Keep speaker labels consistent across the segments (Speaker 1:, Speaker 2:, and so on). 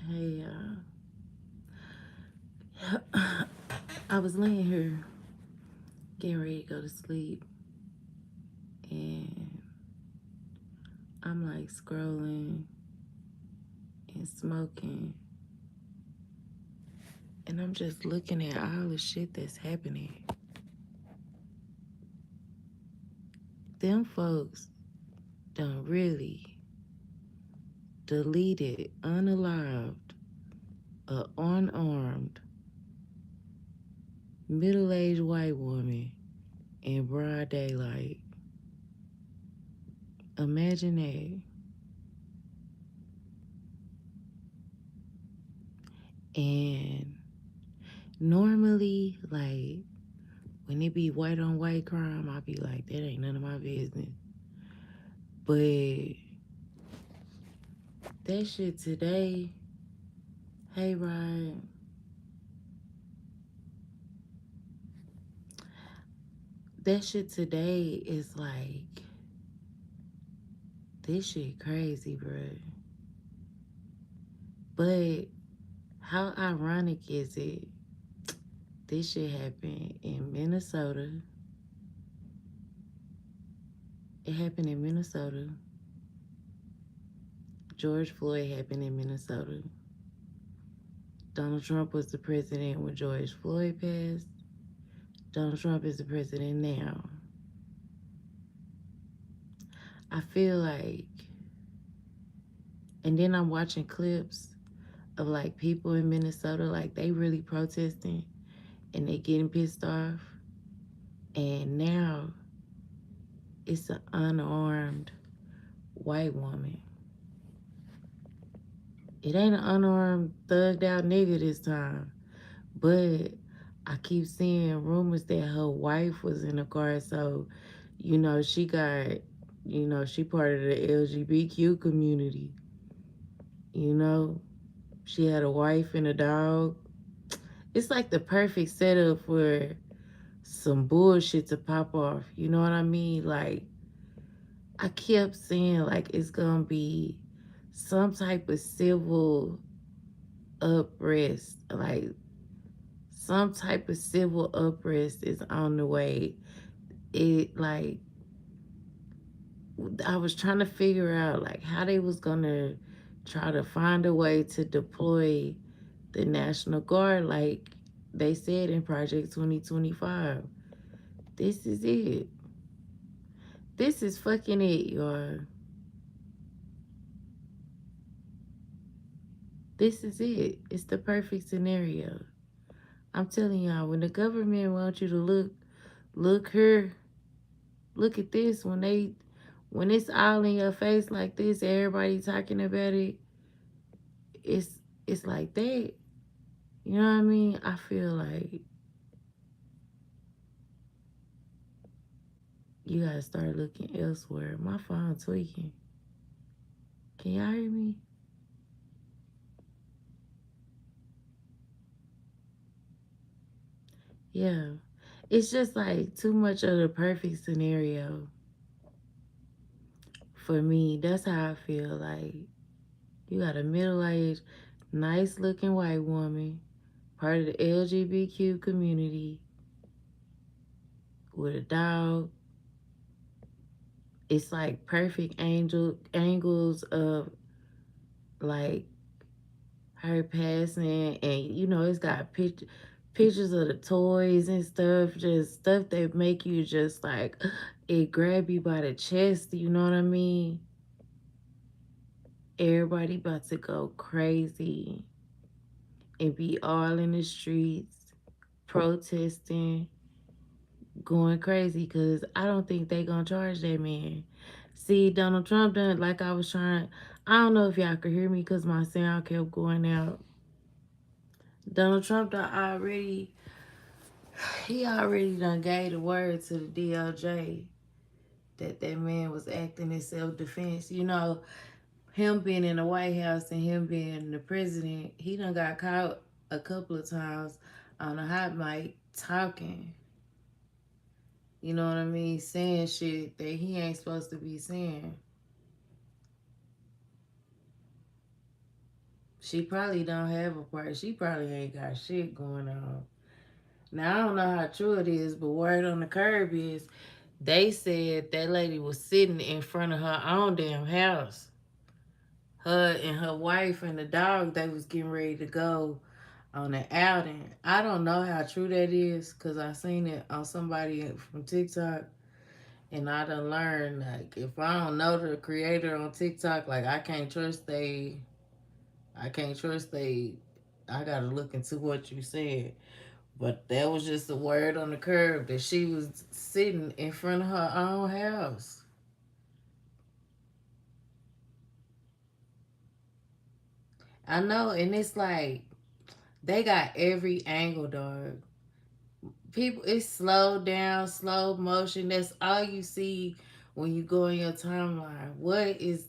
Speaker 1: Hey, I was laying here getting ready to go to sleep, and I'm like scrolling and smoking, and I'm just looking at all the shit that's happening. Them folks done really deleted, unalived, a unarmed, middle-aged white woman in broad daylight. Imagine that. And normally, like, when it be white on white crime, I be like, that ain't none of my business. But that shit today, hey Ryan, that shit today is like, this shit crazy, bro. But how ironic is it? This shit happened in Minnesota. It happened in Minnesota. George Floyd happened in Minnesota. Donald Trump was the president when George Floyd passed. Donald Trump is the president now. I feel like, and then I'm watching clips of like people in Minnesota, like they really protesting and they getting pissed off. And now it's an unarmed white woman. It ain't an unarmed, thugged out nigga this time. But I keep seeing rumors that her wife was in the car. So, she got, she part of the LGBTQ community. You know, she had a wife and a dog. It's like the perfect setup for some bullshit to pop off. You know what I mean? Like, I kept saying, like, it's gonna be some type of civil unrest. Like, some type of civil unrest is on the way. Like, I was trying to figure out, like, how they was gonna try to find a way to deploy the National Guard, like they said in Project 2025. This is it. This is fucking it, y'all. This is it. It's the perfect scenario. I'm telling y'all, when the government wants you to look here, look at this, when it's all in your face like this, everybody talking about it, it's it's like that. You know what I mean? I feel like you gotta start looking elsewhere. My phone tweaking. Can y'all hear me? Yeah. It's just like too much of the perfect scenario for me. That's how I feel. Like, you got a middle-aged, nice-looking white woman, part of the LGBTQ community, with a dog. It's like perfect angles of like her passing, and it's got pictures of the toys and stuff, just stuff that make you just like it grab you by the chest. You know what I mean? Everybody about to go crazy and be all in the streets protesting, going crazy, because I don't think they gonna charge that man. See, Donald Trump done, like I was trying, I don't know if y'all could hear me because my sound kept going out. Donald Trump done already, he already done gave the word to the DOJ that that man was acting in self-defense. Him being in the White House and him being the president, he done got caught a couple of times on a hot mic talking. You know what I mean? Saying shit that he ain't supposed to be saying. She probably don't have a part. She probably ain't got shit going on. Now I don't know how true it is, but word on the curb is they said that lady was sitting in front of her own damn house. Her and her wife and the dog, they was getting ready to go on an outing. I don't know how true that is because I seen it on somebody from TikTok, and I done learned like if I don't know the creator on TikTok, like I can't trust they. I gotta look into what you said. But that was just a word on the curb that she was sitting in front of her own house. I know, and it's like they got every angle, dog. People, it's slow down, slow motion. That's all you see when you go in your timeline. What is,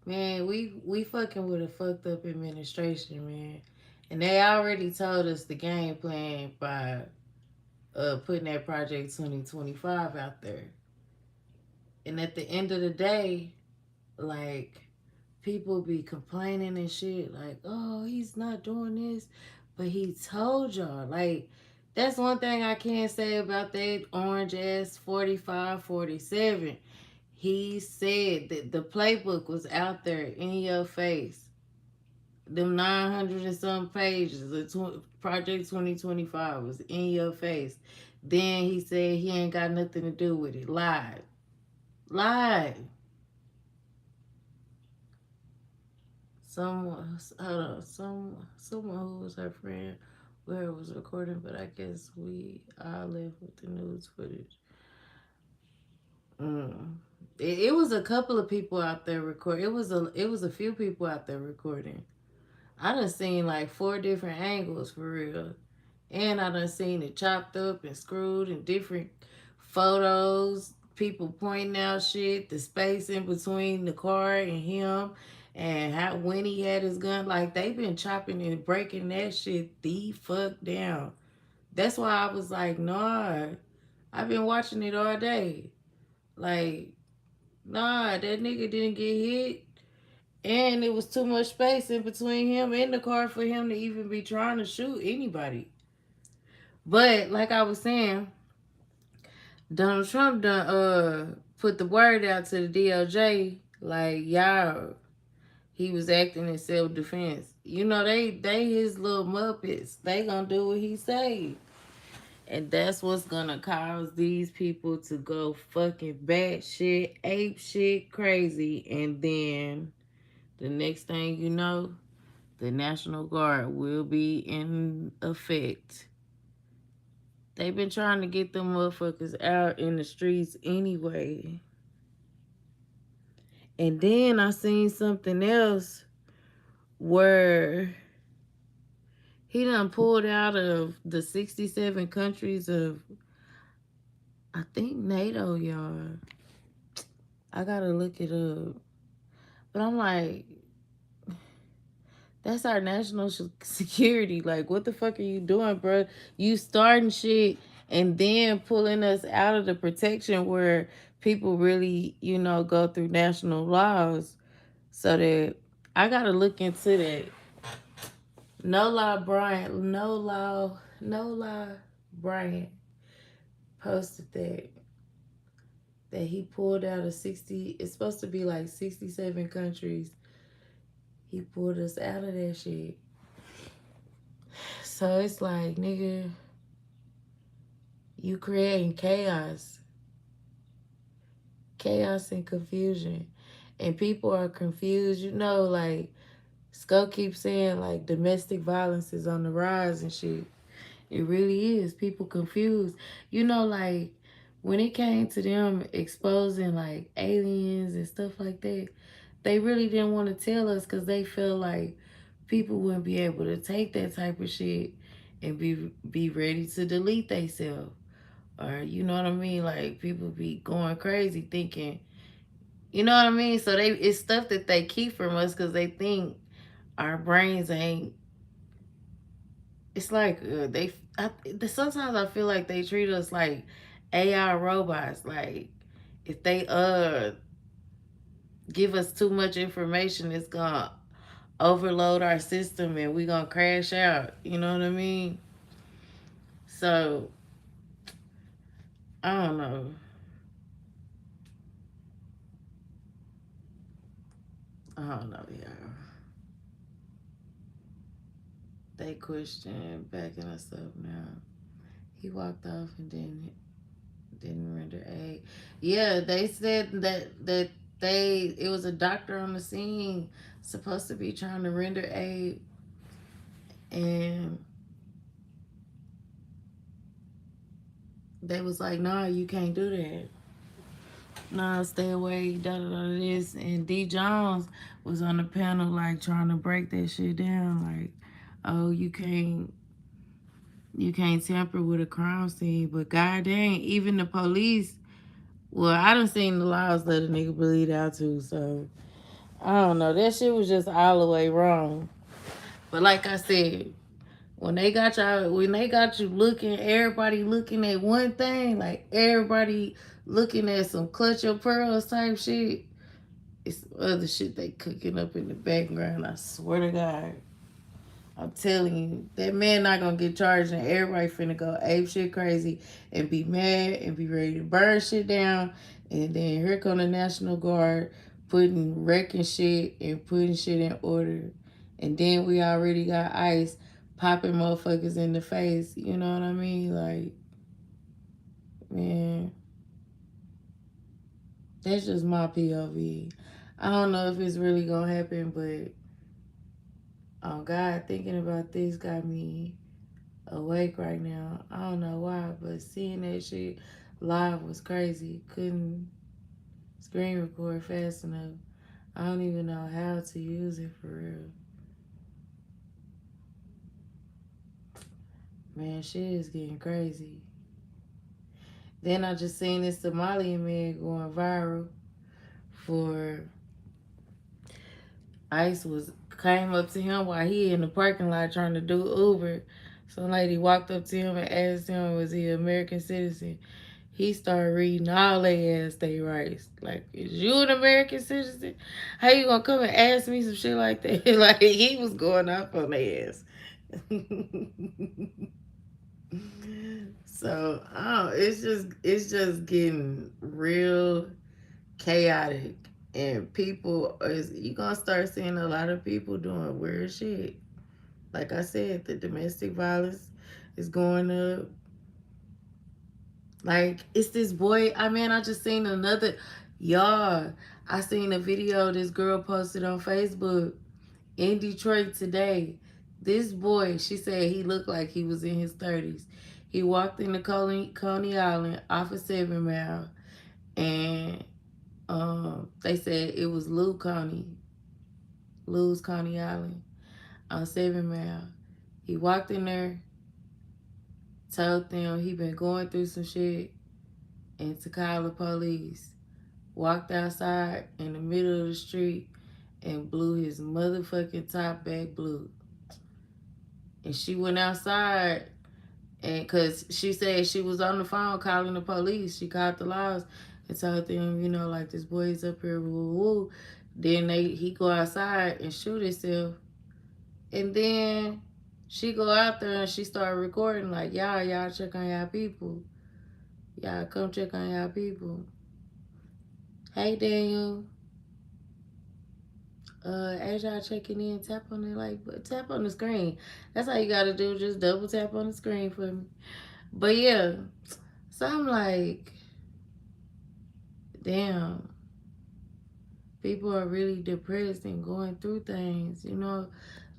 Speaker 1: man? We fucking with a fucked up administration, man. And they already told us the game plan by putting that Project 2025 out there. And at the end of the day, like people be complaining and shit like, oh, he's not doing this, but he told y'all. Like, that's one thing I can't say about that orange ass 45, 47. He said that the playbook was out there in your face. Them 900 and some pages of Project 2025 was in your face. Then he said he ain't got nothing to do with it. Lied. Lied. Someone, hold on, someone who was her friend, where it was recording, but I guess we all left with the news footage. Mm. It was a couple of people out there recording. It was a few people out there recording. I done seen like four different angles for real. And I done seen it chopped up and screwed in different photos, people pointing out shit, the space in between the car and him, and how when he had his gun. Like they been chopping and breaking that shit the fuck down. That's why I was like, nah, I've been watching it all day. Like, nah, that nigga didn't get hit. And it was too much space in between him and the car for him to even be trying to shoot anybody. But like I was saying, Donald Trump done put the word out to the DOJ like y'all, he was acting in self defense. You know they his little muppets. They gonna do what he say. And that's what's gonna cause these people to go fucking bad shit, ape shit crazy. And then the next thing you know, the National Guard will be in effect. They've been trying to get them motherfuckers out in the streets anyway. And then I seen something else where he done pulled out of the 67 countries of, I think, NATO, y'all. I gotta look it up. But I'm like, that's our national security. Like, what the fuck are you doing, bro? You starting shit and then pulling us out of the protection where people really, go through national laws. So that I gotta look into that. No Law Bryant, no law Bryant posted that he pulled out of 60. It's supposed to be like 67 countries. He pulled us out of that shit. So it's like, nigga, you creating chaos and confusion, and people are confused. Like Sco keeps saying, like domestic violence is on the rise and shit. It really is. People confused. Like when it came to them exposing like aliens and stuff like that, they really didn't want to tell us because they feel like people wouldn't be able to take that type of shit and be ready to delete themselves. Or you know what I mean? Like people be going crazy thinking, you know what I mean? So it's stuff that they keep from us because they think our brains ain't. It's like sometimes I feel like they treat us like AI robots. Like if they give us too much information, it's gonna overload our system and we gonna crash out. You know what I mean? So I don't know. I don't know, y'all. They question backing us up now. He walked off and didn't render aid. Yeah, they said that they it was a doctor on the scene supposed to be trying to render aid, and they was like, "Nah, you can't do that. Nah, stay away." Da da da this, and D Jones was on the panel like trying to break that shit down, like, "Oh, you can't tamper with a crime scene." But god dang, even the police. Well, I done seen the laws let a nigga bleed out too, so I don't know. That shit was just all the way wrong. But like I said, when they got you looking, everybody looking at one thing, like everybody looking at some clutch your pearls type shit. It's other shit they cooking up in the background. I swear to God. I'm telling you, that man not gonna get charged, and everybody finna go ape shit crazy and be mad and be ready to burn shit down. And then here come the National Guard wrecking shit and putting shit in order. And then we already got ICE popping motherfuckers in the face. You know what I mean? Like, man, that's just my POV. I don't know if it's really gonna happen, but oh God, thinking about this got me awake right now. I don't know why, but seeing that shit live was crazy. Couldn't screen record fast enough. I don't even know how to use it for real. Man, shit is getting crazy. Then I just seen this Somalian man going viral for ICE was came up to him while he in the parking lot trying to do Uber. Some lady walked up to him and asked him, was he an American citizen? He started reading all they ass they rights. Like, is you an American citizen? How you gonna come and ask me some shit like that? Like, he was going up on their ass. So, oh, it's just getting real chaotic, and people is you gonna start seeing a lot of people doing weird shit. Like I said, the domestic violence is going up. Like, it's this boy. I just seen another. Y'all, I seen a video this girl posted on Facebook in Detroit today. This boy, she said he looked like he was in his 30s. He walked into Coney Island off of 7 Mile, and they said it was Lou's Coney Island on 7 Mile. He walked in there, told them he been going through some shit, and to call the police. Walked outside in the middle of the street and blew his motherfucking top back blue. And she went outside, and because she said she was on the phone calling the police. She called the laws and told them, like, this boy's up here, woo woo. Then he go outside and shoot himself. And then she go out there and she started recording like, y'all check on y'all people. Y'all come check on y'all people. Hey, Daniel. As y'all checking in, tap on it, like, tap on the screen. That's all you gotta do. Just double tap on the screen for me. But yeah, so I'm like, damn, people are really depressed and going through things.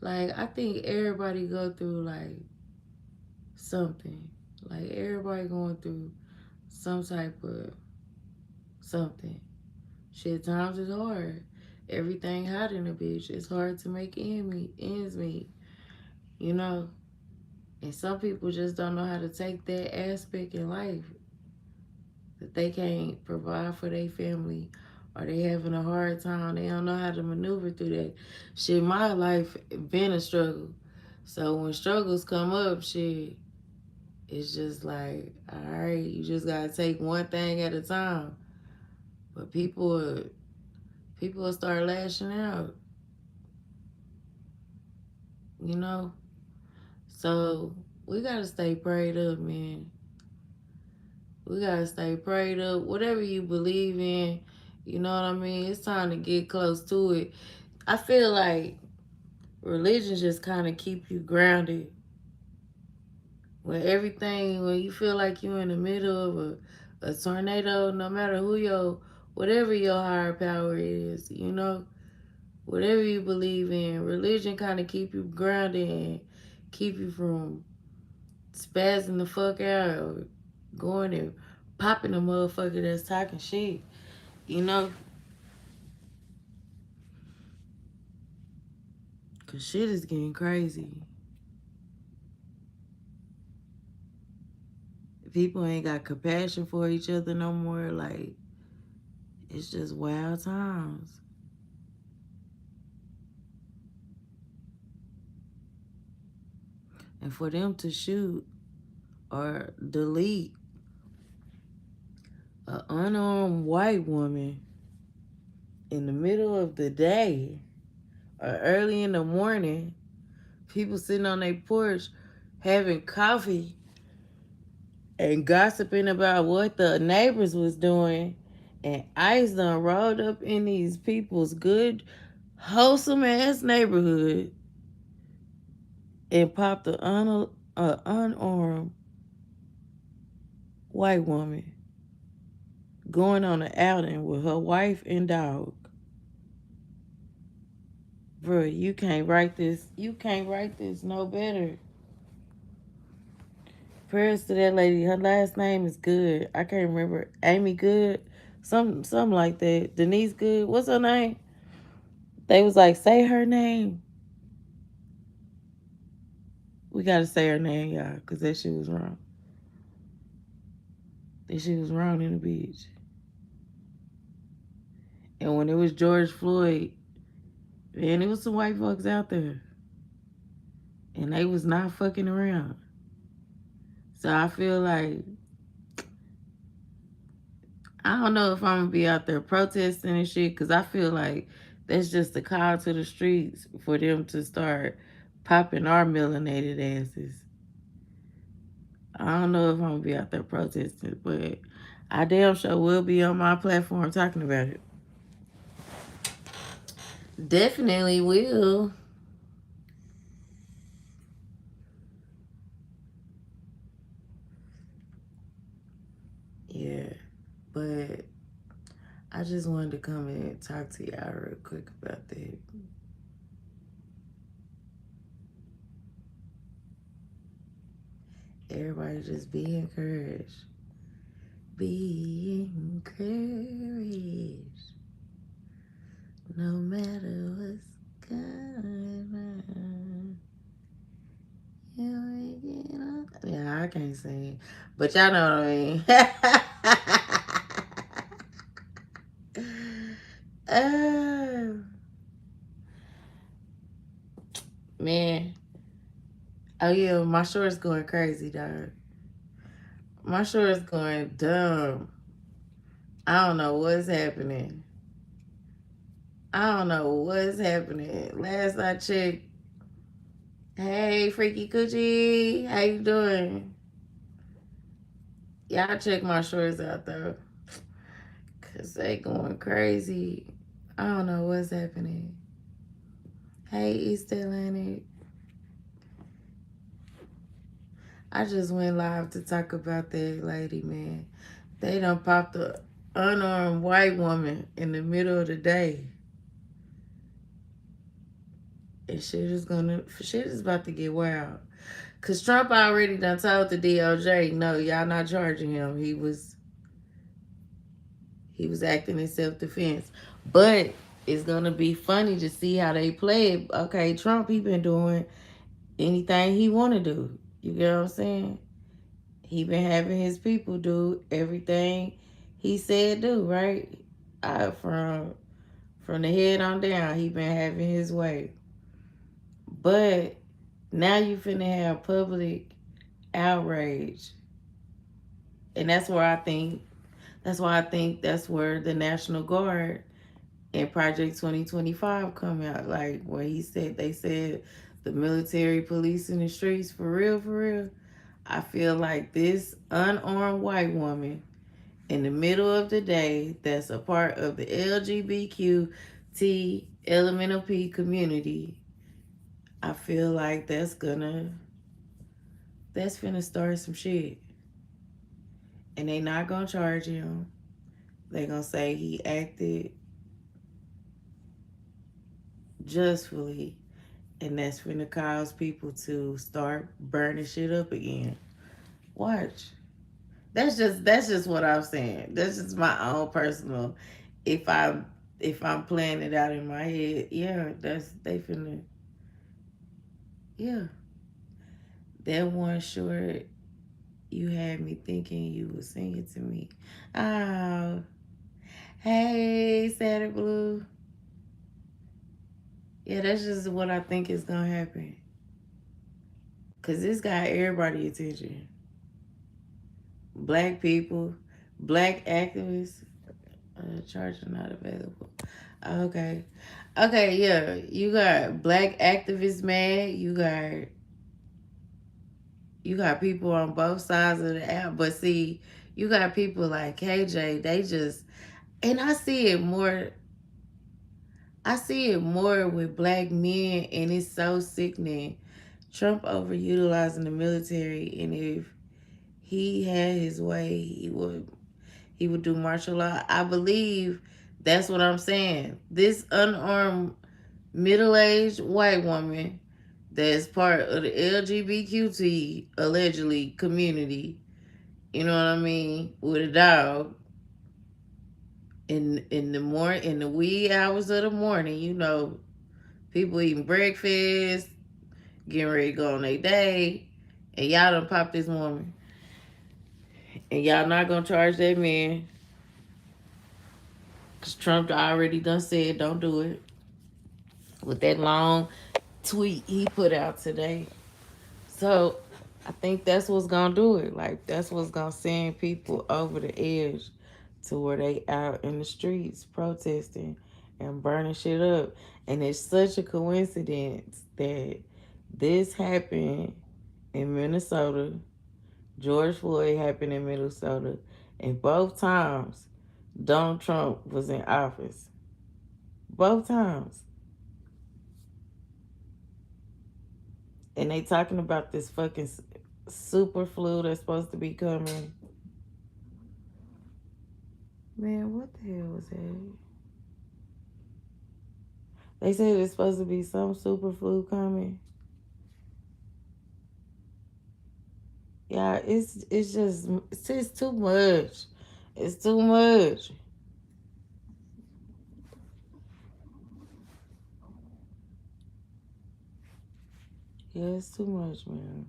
Speaker 1: Like, I think everybody go through like something. Like, everybody going through some type of something. Shit, times is hard. Everything hot in a bitch. It's hard to make ends meet, you know. And some people just don't know how to take that aspect in life, that they can't provide for their family, or they having a hard time. They don't know how to maneuver through that. Shit, my life been a struggle. So when struggles come up, shit, it's just like, all right, you just gotta take one thing at a time. But people will start lashing out. you know? So we gotta stay prayed up, man. We gotta stay prayed up. Whatever you believe in, you know what I mean? It's time to get close to it. I feel like religion just kind of keep you grounded. When you feel like you're in the middle of a tornado, no matter whatever your higher power is, whatever you believe in, religion kind of keep you grounded and keep you from spazzing the fuck out or going and popping a motherfucker that's talking shit, you know? Because shit is getting crazy. People ain't got compassion for each other no more. Like, it's just wild times. And for them to shoot or delete an unarmed white woman in the middle of the day or early in the morning, people sitting on their porch having coffee and gossiping about what the neighbors was doing, and ICE done rolled up in these people's good, wholesome ass neighborhood and popped a unarmed white woman going on an outing with her wife and dog. Bro, you can't write this. You can't write this no better. Prayers to that lady. Her last name is Good. I can't remember. Amy Good. Something like that. Denise Good. What's her name? They was like, say her name. We gotta say her name, y'all, because that shit was wrong. That shit was wrong in the beach. And when it was George Floyd, man, it was some white folks out there. And they was not fucking around. So I feel like I don't know if I'm gonna be out there protesting and shit, because I feel like that's just a call to the streets for them to start popping our melanated asses. I don't know if I'm gonna be out there protesting, but I damn sure will be on my platform talking about it. Definitely will. Yeah, but I just wanted to come and talk to y'all real quick about that. Everybody just be encouraged. Be encouraged. No matter what's going on. Yeah, I can't sing. But y'all know what I mean. Oh, man. Oh, yeah, my short's going crazy, dog. My short's going dumb. I don't know what's happening. I don't know what's happening. Last I checked, hey, Freaky Coochie, how you doing? Y'all check my shorts out, though. Because they going crazy. I don't know what's happening. Hey, East Atlantic. I just went live to talk about that lady, man. They done popped a unarmed white woman in the middle of the day. And shit is about to get wild. Cause Trump already done told the DOJ, no, y'all not charging him. He was acting in self-defense. But it's gonna be funny to see how they play it. Okay, Trump, he been doing anything he wanna do. You get what I'm saying? He been having his people do everything he said do, right? From the head on down, he been having his way. But now you finna have public outrage. And that's why I think that's where the National Guard and Project 2025 come out. Like where they said the military police in the streets, for real, I feel like this unarmed white woman in the middle of the day that's a part of the LGBTQ elemental P community, I feel like that's gonna start some shit. And they not gonna charge him. They gonna say he acted justly, and that's gonna cause people to start burning shit up again. Watch. That's just what I'm saying. That's just my own personal. If I if I'm playing it out in my head, yeah, that's they finna. Yeah, that one short you had me thinking you were singing to me. Oh, hey, Saturday Blue. Yeah, that's just what I think is gonna happen. Cause this got everybody attention. Black people, black activists. Charger not available. Okay. Okay, yeah. You got black activists mad. You got people on both sides of the app. But see, you got people like KJ, they just and I see it more with black men, and it's so sickening. Trump overutilizing the military, and if he had his way, he would do martial law. I believe that's what I'm saying. This unarmed middle-aged white woman that's part of the LGBTQ allegedly community, you know what I mean, with a dog in the wee hours of the morning, people eating breakfast, getting ready to go on their day, and y'all done pop this woman. And y'all not gonna charge that man. Cause Trump already done said don't do it. With that long tweet he put out today. So I think that's what's gonna do it. Like that's what's gonna send people over the edge to where they out in the streets protesting and burning shit up. And it's such a coincidence that this happened in Minnesota. George Floyd happened in Minnesota. And both times Donald Trump was in office. Both times. And they talking about this fucking super flu that's supposed to be coming. Man, what the hell was that? They said it's supposed to be some super flu coming. Yeah, it's too much. It's too much. Yeah, it's too much, man.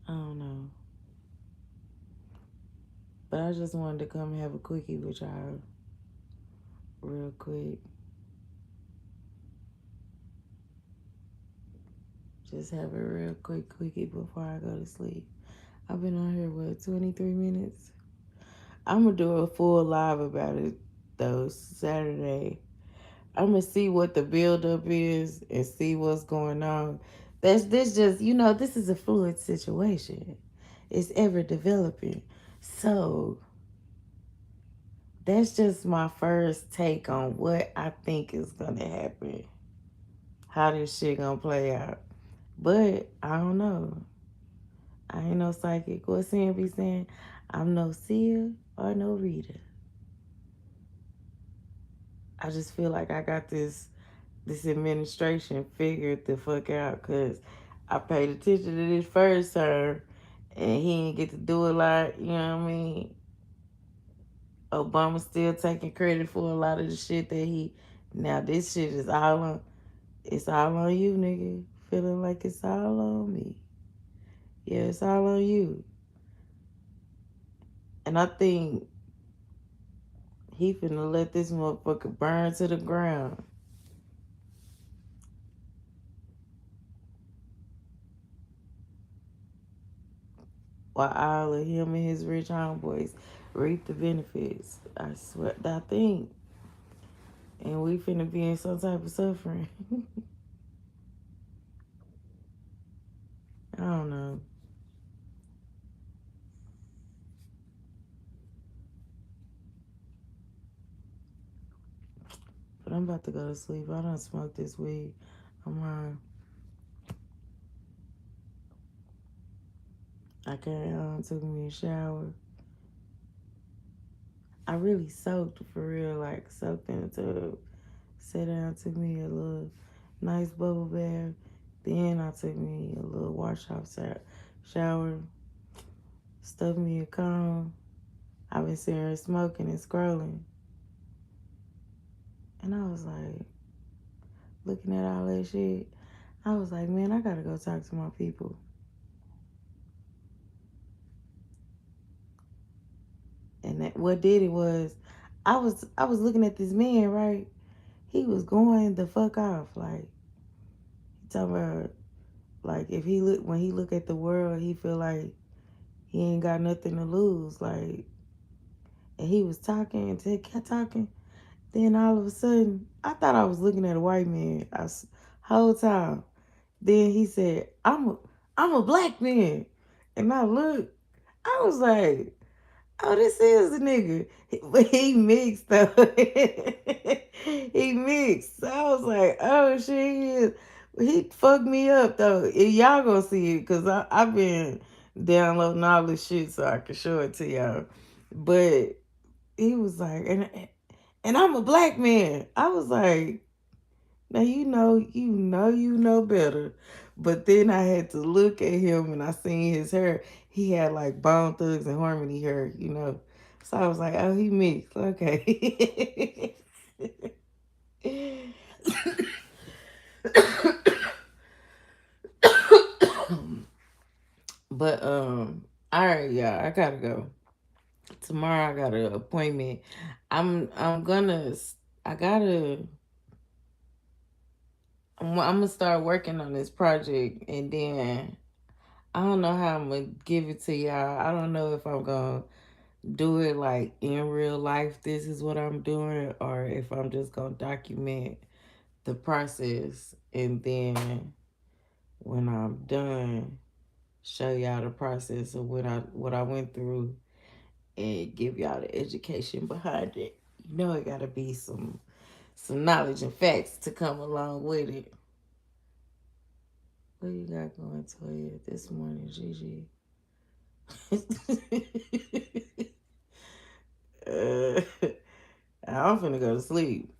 Speaker 1: I don't know. But I just wanted to come have a quickie with y'all real quick. Just have a real quick quickie before I go to sleep. I've been on here, 23 minutes? I'm going to do a full live about it, though, Saturday. I'm going to see what the buildup is and see what's going on. This just, this is a fluid situation. It's ever developing. So that's just my first take on what I think is going to happen. How this shit going to play out. But I don't know. I ain't no psychic. What Sam be saying? I'm no seer or no reader. I just feel like I got this administration figured the fuck out because I paid attention to this first term and he didn't get to do a lot, you know what I mean? Obama still taking credit for a lot of the shit that now this shit is it's all on you, nigga. Feeling like it's all on me. Yeah, it's all on you. And I think he finna let this motherfucker burn to the ground. While all of him and his rich homeboys reap the benefits. I swear, I think, and we finna be in some type of suffering. I don't know, but I'm about to go to sleep. I don't smoke this weed. I'm on. I came home, took me a shower. I really soaked for real, like soaked in the tub. Sat down, took me a little nice bubble bath. Then I took me a little wash off shower, stuffed me a cone. I've been sitting here smoking and scrolling. And I was like, looking at all that shit. I was like, man, I gotta go talk to my people. And what did it was, I was looking at this man, right? He was going the fuck off. Like, he talking about, like, if he look, when he look at the world, he feel like he ain't got nothing to lose. Like, and he was talking and kept talking. Then all of a sudden, I thought I was looking at a white man. Whole time. Then he said, I'm a black man," and I looked. I was like, "Oh, this is the nigga," but he mixed though. He mixed. So I was like, "Oh shit, he is." He fucked me up though. And y'all gonna see it because I've been downloading all this shit so I can show it to y'all. But he was like, and I'm a black man. I was like, now you know better. But then I had to look at him and I seen his hair. He had like Bone Thugs and Harmony hair. So I was like, oh, he mixed. Okay. But all right, yeah, I gotta go. Tomorrow I got an appointment. I'm gonna I gotta I'm gonna start working on this project and then I don't know how I'm gonna give it to y'all. I don't know if I'm gonna do it like in real life. This is what I'm doing, or if I'm just gonna document the process and then when I'm done, show y'all the process of what I went through and give y'all the education behind it. You know, it gotta be some knowledge and facts to come along with it. What you got going to you this morning, Gigi? uh, I'm finna go to sleep.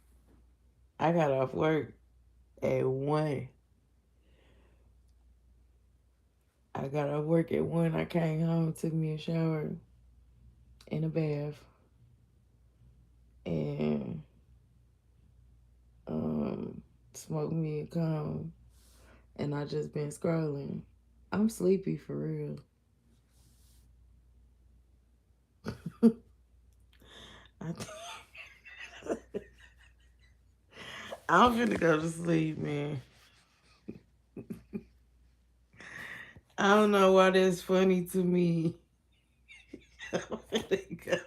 Speaker 1: I got off work at 1. I got off work at 1. I came home, took me a shower and a bath, and smoked me a cone. And I just been scrolling. I'm sleepy for real. I I'm finna go to sleep, man. I don't know why that's funny to me. I'm finna go.